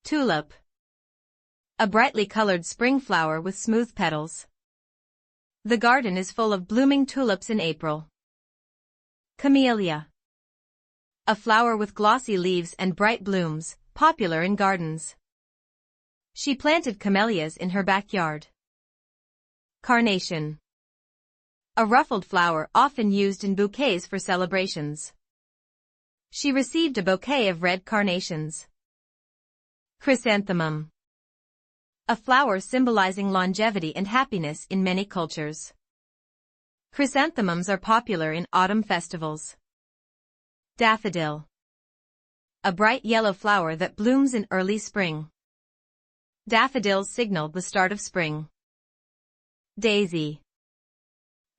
Tulip. A brightly colored spring flower with smooth petals. The garden is full of blooming tulips in April. Camellia. A flower with glossy leaves and bright blooms, popular in gardens. She planted camellias in her backyard. Carnation. A ruffled flower often used in bouquets for celebrations. She received a bouquet of red carnations. Chrysanthemum. A flower symbolizing longevity and happiness in many cultures. Chrysanthemums are popular in autumn festivals. Daffodil. A bright yellow flower that blooms in early spring. Daffodils signal the start of spring. Daisy.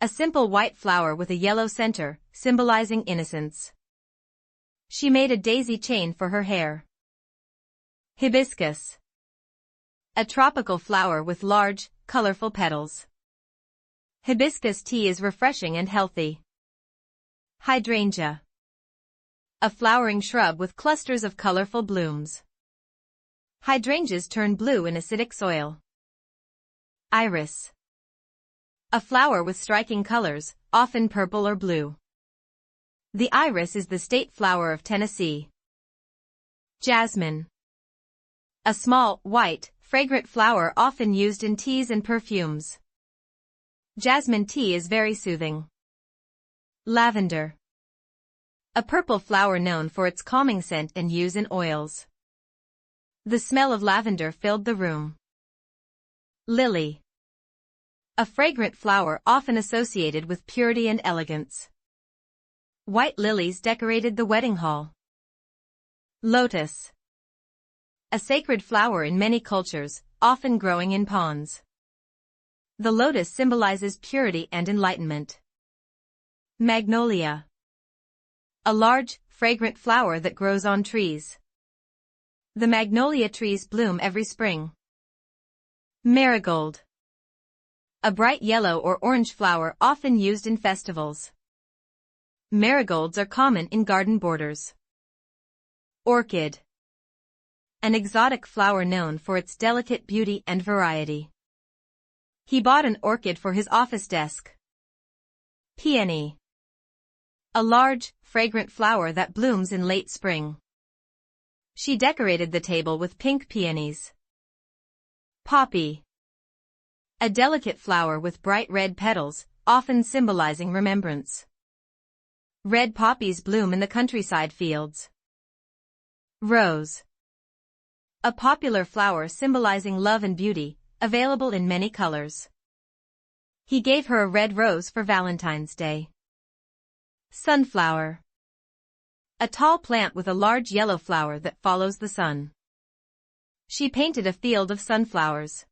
A simple white flower with a yellow center, symbolizing innocence. She made a daisy chain for her hair. Hibiscus. A tropical flower with large, colorful petals. Hibiscus tea is refreshing and healthy. Hydrangea. A flowering shrub with clusters of colorful blooms. Hydrangeas turn blue in acidic soil. Iris. A flower with striking colors, often purple or blue. The iris is the state flower of Tennessee. Jasmine. A small, white, fragrant flower often used in teas and perfumes. Jasmine tea is very soothing. Lavender. A purple flower known for its calming scent and use in oils. The smell of lavender filled the room. Lily. A fragrant flower often associated with purity and elegance. White lilies decorated the wedding hall. Lotus. A sacred flower in many cultures, often growing in ponds. The lotus symbolizes purity and enlightenment. Magnolia. A large, fragrant flower that grows on trees. The magnolia trees bloom every spring. Marigold. A bright yellow or orange flower often used in festivals. Marigolds are common in garden borders. Orchid. An exotic flower known for its delicate beauty and variety. He bought an orchid for his office desk. Peony. A large, fragrant flower that blooms in late spring. She decorated the table with pink peonies. Poppy. A delicate flower with bright red petals, often symbolizing remembrance. Red poppies bloom in the countryside fields. Rose. A popular flower symbolizing love and beauty, available in many colors. He gave her a red rose for Valentine's Day. Sunflower. A tall plant with a large yellow flower that follows the sun. She painted a field of sunflowers.